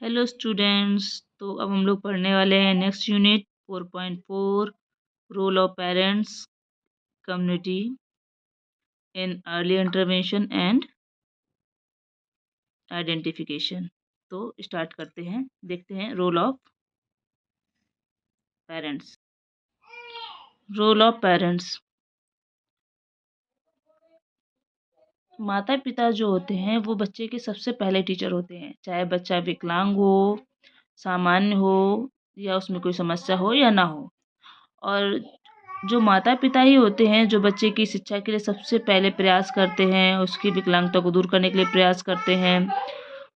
Hello students. तो अब हम लोग पढ़ने वाले हैं next unit 4.4 role of parents community in early intervention and identification. तो स्टार्ट करते हैं, देखते हैं role of parents. Role of parents, माता पिता जो होते हैं वो बच्चे के सबसे पहले टीचर होते हैं, चाहे बच्चा विकलांग हो, सामान्य हो या उसमें कोई समस्या हो या ना हो। और जो माता पिता ही होते हैं जो बच्चे की शिक्षा के लिए सबसे पहले प्रयास करते हैं, उसकी विकलांगता को दूर करने के लिए प्रयास करते हैं।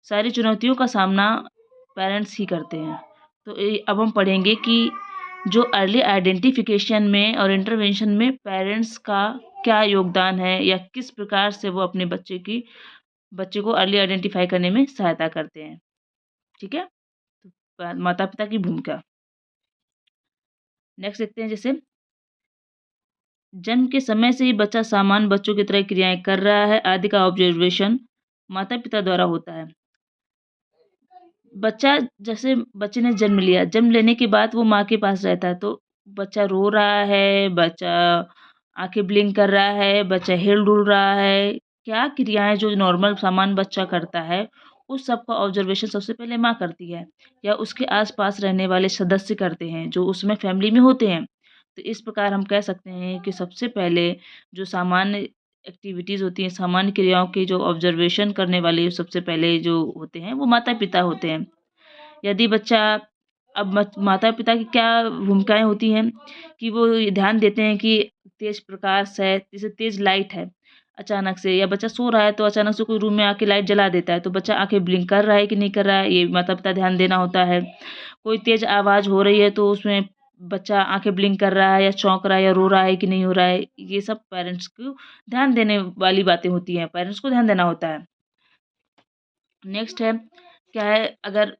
सारी चुनौतियों का सामना पेरेंट्स ही करते हैं। तो अब हम पढ़ेंगे कि जो अर्ली आइडेंटिफिकेशन में और इंटरवेंशन में पेरेंट्स का क्या योगदान है, या किस प्रकार से वो अपने बच्चे को अर्ली आइडेंटिफाई करने में सहायता करते हैं। ठीक है, तो माता पिता की भूमिका नेक्स्ट देखते हैं। जैसे जन्म के समय से ही बच्चा सामान्य बच्चों की तरह क्रियाएं कर रहा है आदि का ऑब्जर्वेशन माता पिता द्वारा होता है। बच्चा, जैसे बच्चे ने जन्म लिया, जन्म लेने के बाद वो माँ के पास रहता है, तो बच्चा रो रहा है, बच्चा आंखें ब्लिंक कर रहा है, बच्चा हिल डुल रहा है, क्या क्रियाएं जो नॉर्मल सामान्य बच्चा करता है उस सब का ऑब्जर्वेशन सबसे पहले माँ करती है, या उसके आसपास रहने वाले सदस्य करते हैं जो उसमें फैमिली में होते हैं। तो इस प्रकार हम कह सकते हैं कि सबसे पहले जो सामान्य एक्टिविटीज़ होती हैं, सामान्य क्रियाओं की जो ऑब्जर्वेशन करने वाले सबसे पहले जो होते हैं वो माता पिता होते हैं। यदि बच्चा, अब माता पिता की क्या भूमिकाएं होती हैं कि वो ये ध्यान देते हैं कि तेज प्रकाश है, जैसे तेज लाइट है अचानक से, या बच्चा सो रहा है तो अचानक से कोई रूम में आके लाइट जला देता है, तो बच्चा आंखें ब्लिंक कर रहा है कि नहीं कर रहा है, ये माता पिता ध्यान देना होता है। कोई तेज आवाज़ हो रही है तो उसमें बच्चा आंखें ब्लिंक कर रहा है या चौंक रहा है या रो रहा है कि नहीं हो रहा है, ये सब पेरेंट्स को ध्यान देने वाली बातें होती हैं, पेरेंट्स को ध्यान देना होता है। नेक्स्ट है, क्या है, अगर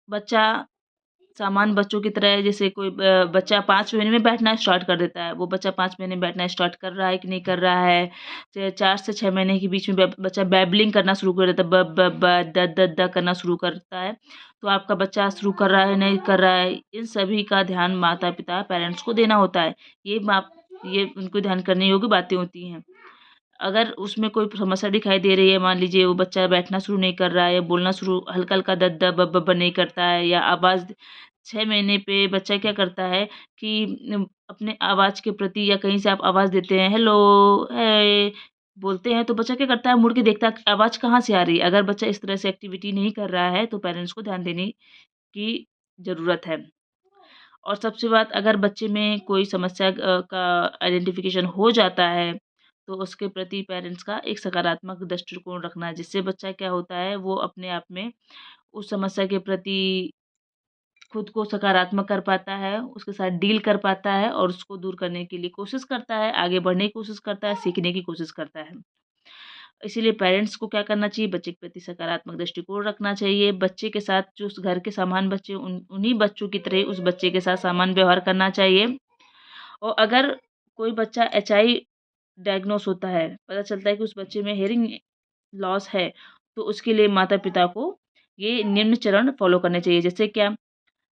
बच्चा सामान्य बच्चों की तरह है, जैसे कोई बच्चा 5 महीने में बैठना स्टार्ट कर देता है, वो बच्चा 5 महीने में बैठना स्टार्ट कर रहा है कि नहीं कर रहा है। 4 से 6 महीने के बीच में बच्चा बैबलिंग करना शुरू कर देता है, ब ब ब द द द करना शुरू करता है, तो आपका बच्चा शुरू कर रहा है नहीं कर रहा है, इन सभी का ध्यान माता पिता पेरेंट्स को देना होता है। ये उनको ध्यान करने योग्य बातें होती हैं। अगर उसमें कोई समस्या दिखाई दे रही है, मान लीजिए वो बच्चा बैठना शुरू नहीं कर रहा है, या बोलना शुरू हल्का हल्का द द ब ब ब नहीं करता है, या आवाज़ 6 महीने पे बच्चा क्या करता है कि अपने आवाज़ के प्रति, या कहीं से आप आवाज़ देते हैं हेलो है बोलते हैं, तो बच्चा क्या करता है, मुड़ के देखता है आवाज़ कहाँ से आ रही है। अगर बच्चा इस तरह से एक्टिविटी नहीं कर रहा है तो पेरेंट्स को ध्यान देने की ज़रूरत है। और सबसे बात, अगर बच्चे में कोई समस्या का आइडेंटिफिकेशन हो जाता है तो उसके प्रति पेरेंट्स का एक सकारात्मक दृष्टिकोण रखना है, जिससे बच्चा क्या होता है, वो अपने आप में उस समस्या के प्रति खुद को सकारात्मक कर पाता है, उसके साथ डील कर पाता है और उसको दूर करने के लिए कोशिश करता है, आगे बढ़ने की कोशिश करता है, सीखने की कोशिश करता है। इसीलिए पेरेंट्स को क्या करना चाहिए, बच्चे के प्रति सकारात्मक दृष्टिकोण रखना चाहिए। बच्चे के साथ जो उस घर के सामान्य बच्चे, उन्हीं बच्चों की तरह उस बच्चे के साथ सामान्य व्यवहार करना चाहिए। और अगर कोई बच्चा एचआई डायग्नोस होता है, पता चलता है कि उस बच्चे में हेयरिंग लॉस है, तो उसके लिए माता पिता को ये निम्न चरण फॉलो करने चाहिए। जैसे क्या,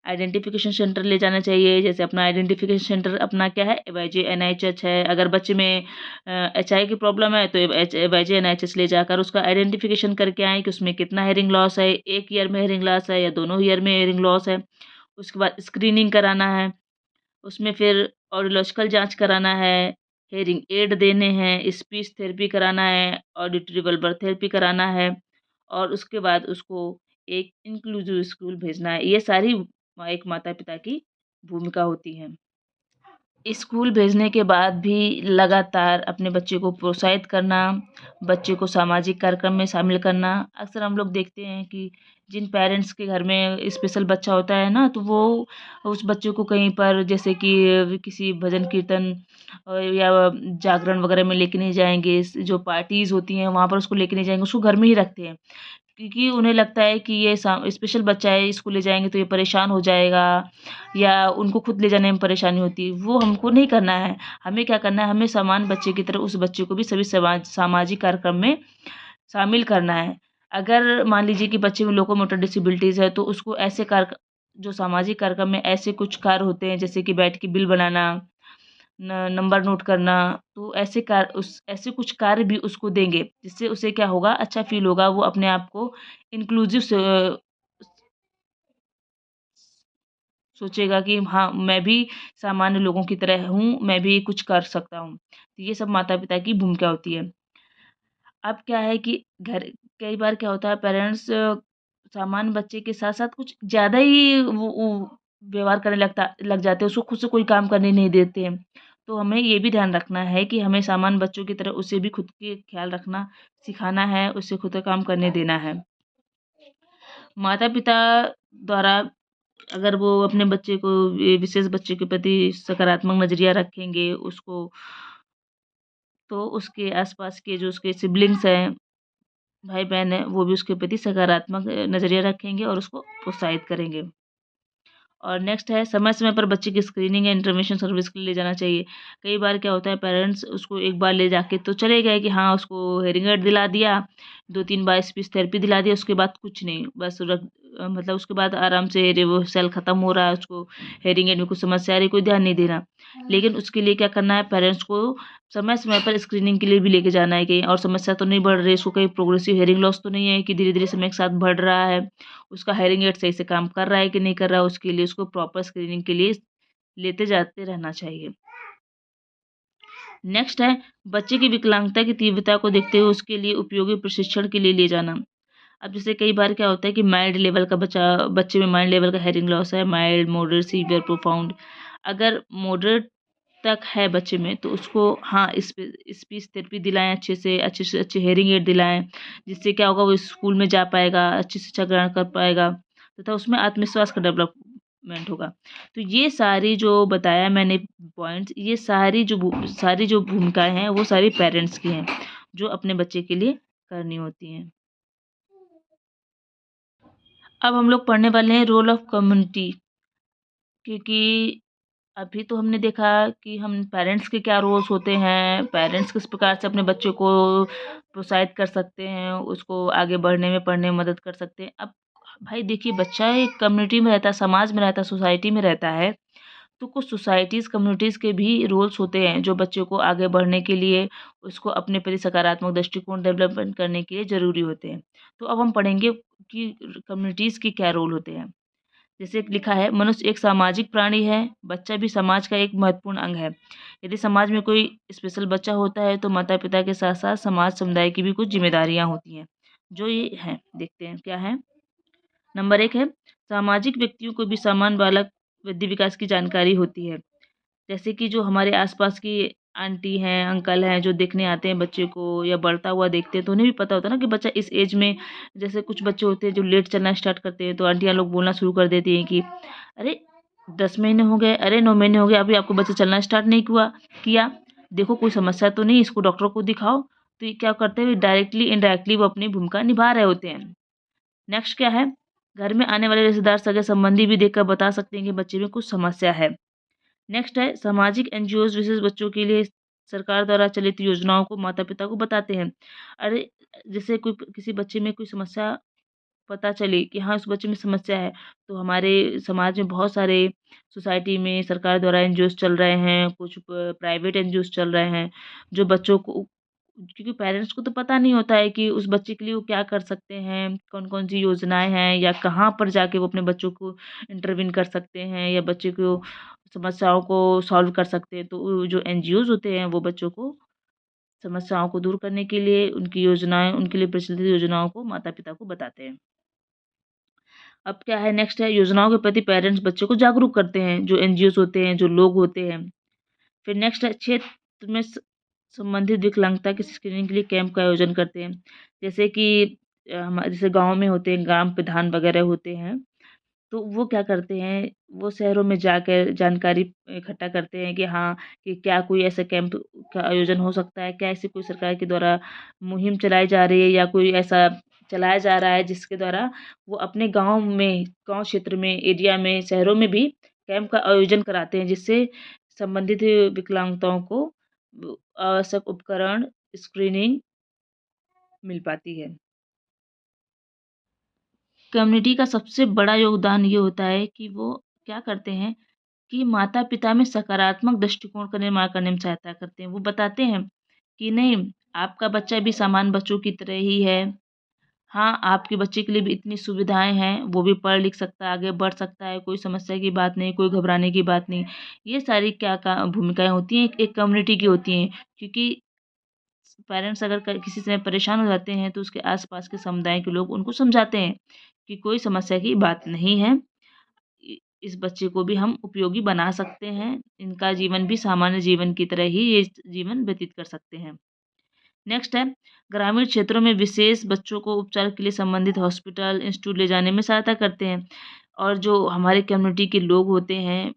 आइडेंटिफिकेशन सेंटर ले जाना चाहिए, जैसे अपना आइडेंटिफिकेशन सेंटर अपना क्या है, वाईजे एनआईएचएच है। अगर बच्चे में एचआई की प्रॉब्लम है तो वाईजे एनआईएचएच ले जाकर उसका आइडेंटिफिकेशन करके आए कि उसमें कितना हेयरिंग लॉस है, 1 ईयर में हेयरिंग लॉस है या दोनों ईयर में हेयरिंग लॉस है। उसके बाद स्क्रीनिंग कराना है, उसमें फिर ऑडियोलॉजिकल जांच कराना है, हेयरिंग एड देने हैं, स्पीच थेरेपी कराना है, ऑडिटरी बल्बर थेरेपी कराना है, और उसके बाद उसको एक इंक्लूसिव स्कूल भेजना है। ये सारी एक माता पिता की भूमिका होती है। स्कूल भेजने के बाद भी लगातार अपने बच्चे को प्रोत्साहित करना, बच्चे को सामाजिक कार्यक्रम में शामिल करना। अक्सर हम लोग देखते हैं कि जिन पेरेंट्स के घर में स्पेशल बच्चा होता है ना, तो वो उस बच्चे को कहीं पर, जैसे कि किसी भजन कीर्तन या जागरण वगैरह में लेके नहीं जाएँगे, जो पार्टीज़ होती हैं वहाँ पर उसको लेके नहीं जाएँगे, उसको घर में ही रखते हैं। क्योंकि उन्हें लगता है कि ये स्पेशल बच्चा है, इसको ले जाएँगे तो ये परेशान हो जाएगा, या उनको खुद ले जाने में परेशानी होती है। वो हमको नहीं करना है। हमें क्या करना है, हमें समान बच्चे की तरह उस बच्चे को भी सभी सामाजिक कार्यक्रम में शामिल करना है। अगर मान लीजिए कि बच्चे में लोकोमोटर डिसेबिलिटीज़ है तो उसको ऐसे कार्य, जो सामाजिक कार्यक्रम में ऐसे कुछ कार्य होते हैं जैसे कि बैठ के बिल बनाना, नंबर नोट करना, तो ऐसे कार्य, उस ऐसे कुछ कार्य भी उसको देंगे जिससे उसे क्या होगा, अच्छा फील होगा, वो अपने आप को इंक्लूसिव सोचेगा कि हाँ, मैं भी सामान्य लोगों की तरह हूँ, मैं भी कुछ कर सकता हूँ। तो ये सब माता-पिता की भूमिका होती है। अब क्या है कि घर, कई बार क्या होता है, पेरेंट्स सामान्य बच्चे के साथ-साथ कुछ ज़्यादा ही वो व्यवहार करने लग जाते हैं, उसको खुद से कोई काम करने नहीं देते हैं। तो हमें ये भी ध्यान रखना है कि हमें सामान्य बच्चों की तरह उसे भी खुद के ख़्याल रखना सिखाना है, उसे खुद का काम करने देना है। माता-पिता द्वारा अगर वो अपने बच्चे को, विशेष बच्चे के प्रति सकारात्मक नज़रिया रखेंगे, उसको, तो उसके आस-पास के जो उसके सिबलिंग्स हैं, भाई-बहन हैं, वो भी उसके प्रति सकारात्मक नज़रिया रखेंगे और उसको प्रोत्साहित करेंगे। और नेक्स्ट है, समय-समय पर बच्चे की स्क्रीनिंग या इंटरवेंशन सर्विस के लिए ले जाना चाहिए। कई बार क्या होता है, पेरेंट्स उसको एक बार ले जाके तो चले गए कि हाँ, उसको हेयरिंग एड दिला दिया, 2-3 बार स्पीच थेरेपी दिला दिया, उसके बाद कुछ नहीं। बस मतलब उसके बाद आराम से वो सेल खत्म हो रहा है, उसको हेयरिंग एड में कुछ समस्या आ रही है, कोई ध्यान नहीं दे रहा। लेकिन उसके लिए क्या करना है, पेरेंट्स को समय-समय पर स्क्रीनिंग के लिए भी लेके जाना है कहीं, और समस्या तो नहीं बढ़ रही है, इसको कहीं प्रोग्रेसिव हेयरिंग लॉस तो नहीं है कि धीरे-धीरे समय के साथ बढ़ रहा है। उसका हेयरिंग एड सही से काम कर रहा है कि नहीं कर रहा है, उसके लिए उसको प्रॉपर स्क्रीनिंग के लिए लेते जाते रहना चाहिए। नेक्स्ट है, बच्चे की विकलांगता की तीव्रता को देखते हुए उसके लिए उपयोगी प्रशिक्षण के लिए ले जाना। अब जैसे कई बार क्या होता है कि माइल्ड लेवल का बच्चे में माइल्ड लेवल का हेयरिंग लॉस है, माइल्ड, मॉडरेट, सीवियर, प्रोफाउंड। अगर मॉडरेट तक है बच्चे में तो उसको हाँ, स्पीच थेरेपी दिलाएँ, अच्छे से अच्छे हेयरिंग एड दिलाएँ, जिससे क्या होगा, वो स्कूल में जा पाएगा, अच्छी शिक्षा ग्रहण कर पाएगा तथा उसमें आत्मविश्वास का डेवलपमेंट होगा। तो ये सारी जो बताया मैंने पॉइंट्स, ये सारी जो भूमिकाएँ हैं वो सारी पेरेंट्स की हैं, जो अपने बच्चे के लिए करनी होती हैं। अब हम लोग पढ़ने वाले हैं रोल ऑफ कम्युनिटी, क्योंकि अभी तो हमने देखा कि हम पेरेंट्स के क्या रोल्स होते हैं, पेरेंट्स किस प्रकार से अपने बच्चों को प्रोत्साहित कर सकते हैं, उसको आगे बढ़ने में, पढ़ने में मदद कर सकते हैं। अब भाई देखिए, बच्चा एक कम्युनिटी में रहता है, समाज में रहता है, सोसाइटी में रहता है, तो कुछ सोसाइटीज़, कम्युनिटीज़ के भी रोल्स होते हैं, जो बच्चे को आगे बढ़ने के लिए, उसको अपने प्रति सकारात्मक दृष्टिकोण डेवलपमेंट करने के लिए ज़रूरी होते हैं। तो अब हम पढ़ेंगे कि कम्युनिटीज़ के क्या रोल होते हैं। जैसे लिखा है, मनुष्य एक सामाजिक प्राणी है, बच्चा भी समाज का एक महत्वपूर्ण अंग है। यदि समाज में कोई स्पेशल बच्चा होता है तो माता पिता के साथ साथ समाज समुदाय की भी कुछ जिम्मेदारियां होती हैं, जो ये हैं, देखते हैं क्या है। नंबर 1 है, सामाजिक व्यक्तियों को भी समान बालक वृद्धि विकास की जानकारी होती है। जैसे कि जो हमारे आसपास की आंटी हैं, अंकल हैं, जो देखने आते हैं बच्चे को या बढ़ता हुआ देखते हैं, तो उन्हें भी पता होता है ना कि बच्चा इस एज में, जैसे कुछ बच्चे होते हैं जो लेट चलना स्टार्ट करते हैं, तो आंटियाँ लोग बोलना शुरू कर देती हैं कि अरे 10 महीने हो गए, अरे 9 महीने हो गए, अभी आपको बच्चा चलना स्टार्ट नहीं किया, देखो कोई समस्या तो नहीं, इसको डॉक्टर को दिखाओ। तो ये क्या करते हैं, डायरेक्टली इनडायरेक्टली वो अपनी भूमिका निभा रहे होते हैं। नेक्स्ट क्या है, घर में आने वाले रिश्तेदार, सगे संबंधी भी देखकर बता सकते हैं कि बच्चे में कुछ समस्या है। नेक्स्ट है, सामाजिक एनजीओज़ विशेष बच्चों के लिए सरकार द्वारा चलित योजनाओं को माता-पिता को बताते हैं। अरे, जैसे कोई किसी बच्चे में कोई समस्या पता चली कि हाँ, उस बच्चे में समस्या है, तो हमारे समाज में बहुत सारे सोसाइटी में सरकार द्वारा एनजीओज़ चल रहे हैं, कुछ प्राइवेट एनजीओज़ चल रहे हैं, जो बच्चों को, क्योंकि पेरेंट्स को तो पता नहीं होता है कि उस बच्चे के लिए वो क्या कर सकते हैं, कौन-कौन सी योजनाएँ हैं, या कहाँ पर जाके वो अपने बच्चों को इंटरवीन कर सकते हैं, या बच्चे को समस्याओं को सॉल्व कर सकते हैं। तो वो जो एनजीओज़ होते हैं, वो बच्चों को समस्याओं को दूर करने के लिए, उनकी योजनाएँ, उनके लिए प्रचलित योजनाओं को माता-पिता को बताते हैं। अब क्या है, नेक्स्ट है, योजनाओं के प्रति पेरेंट्स बच्चों को जागरूक करते हैं, जो एनजीओज़ होते हैं, जो लोग होते हैं। फिर नेक्स्ट है, क्षेत्र में संबंधित विकलांगता की स्क्रीनिंग के लिए कैंप का आयोजन करते हैं। जैसे कि जैसे गाँव में होते हैं, ग्राम प्रधान वगैरह होते हैं, तो वो क्या करते हैं, वो शहरों में जाकर जानकारी इकट्ठा करते हैं कि हाँ, कि क्या कोई ऐसा कैंप का आयोजन हो सकता है, क्या ऐसी कोई सरकार के द्वारा मुहिम चलाई जा रही है, या कोई ऐसा चलाया जा रहा है जिसके द्वारा वो अपने गाँव क्षेत्र में, एरिया में, शहरों में भी कैंप का आयोजन कराते हैं, जिससे संबंधित विकलांगताओं को आवश्यक उपकरण, स्क्रीनिंग मिल पाती है। कम्युनिटी का सबसे बड़ा योगदान ये होता है कि वो क्या करते हैं कि माता-पिता में सकारात्मक दृष्टिकोण का निर्माण करने में सहायता करते हैं। वो बताते हैं कि नहीं, आपका बच्चा भी सामान्य बच्चों की तरह ही है। हाँ, आपके बच्चे के लिए भी इतनी सुविधाएँ हैं, वो भी पढ़ लिख सकता है, आगे बढ़ सकता है, कोई समस्या की बात नहीं, कोई घबराने की बात नहीं। ये सारी क्या का भूमिकाएँ होती हैं, एक कम्युनिटी की होती हैं, क्योंकि पेरेंट्स अगर किसी समय परेशान हो जाते हैं तो उसके आस-पास के समुदाय के लोग उनको समझाते हैं कि कोई समस्या की बात नहीं है। इस बच्चे को भी हम उपयोगी बना सकते हैं। इनका जीवन भी सामान्य जीवन की तरह ही ये जीवन व्यतीत कर सकते हैं। नेक्स्ट है, ग्रामीण क्षेत्रों में विशेष बच्चों को उपचार के लिए संबंधित हॉस्पिटल, इंस्टीट्यूट ले जाने में सहायता करते हैं। और जो हमारे कम्युनिटी के लोग होते हैं,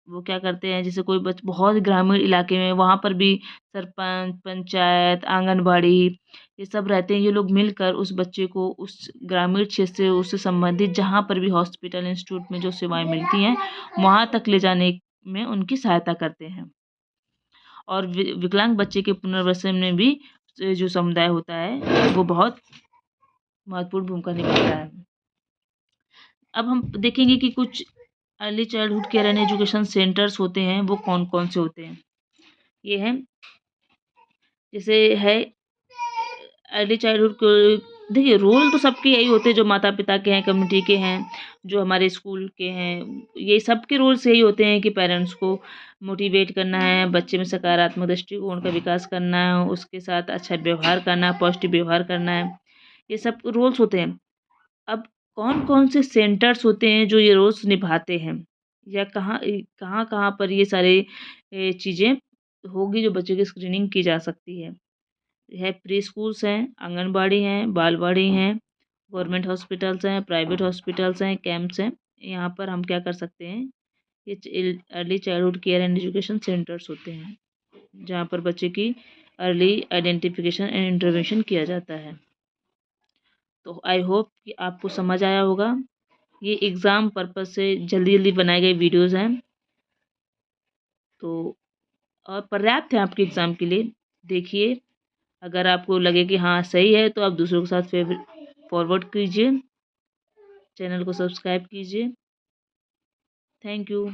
वो क्या करते हैं, जैसे कोई बहुत ग्रामीण इलाके में, वहाँ पर भी सरपंच, पंचायत, आंगनबाड़ी ये सब रहते हैं। ये लोग मिलकर उस बच्चे को उस ग्रामीण क्षेत्र से उससे संबंधित जहाँ पर भी हॉस्पिटल, इंस्टीट्यूट में जो सेवाएँ मिलती हैं, वहाँ तक ले जाने में उनकी सहायता करते हैं। और विकलांग बच्चे के पुनर्वसन में भी जो समुदाय होता है, वो बहुत महत्वपूर्ण भूमिका निभाता है। अब हम देखेंगे कि कुछ early childhood care and education centres होते हैं, वो कौन-कौन से होते हैं। ये हैं, जैसे है अर्ली चाइल्डहुड को देखिए, रोल तो सबके यही होते हैं, जो माता-पिता के हैं, कम्युनिटी के हैं, जो हमारे स्कूल के हैं, ये सबके रोल्स यही होते हैं कि पेरेंट्स को मोटिवेट करना है, बच्चे में सकारात्मक दृष्टिकोण का विकास करना है, उसके साथ अच्छा व्यवहार करना है, पॉजिटिव व्यवहार करना है, ये सब रोल्स होते हैं। अब कौन-कौन से सेंटर्स होते हैं जो ये रोल्स निभाते हैं, या कहाँ-कहाँ पर ये सारे चीज़ें होगी जो बच्चों की स्क्रीनिंग की जा सकती है। प्री स्कूल्स हैं, आंगनबाड़ी हैं, बालवाड़ी हैं, गवर्नमेंट हॉस्पिटल्स हैं, प्राइवेट हॉस्पिटल्स हैं, कैंप्स हैं। यहाँ पर हम क्या कर सकते हैं, ये early childhood care and education centres होते हैं, जहाँ पर बच्चे की अर्ली आइडेंटिफिकेशन एंड इंटरवेंशन किया जाता है। तो आई होप कि आपको समझ आया होगा। ये एग्ज़ाम पर्पज़ से जल्दी-जल्दी बनाए गए वीडियोज़ हैं, तो और पर्याप्त है आपके एग्ज़ाम के लिए। देखिए, अगर आपको लगे कि हाँ, सही है, तो आप दूसरों के साथ फॉरवर्ड कीजिए, चैनल को सब्सक्राइब कीजिए। Thank you.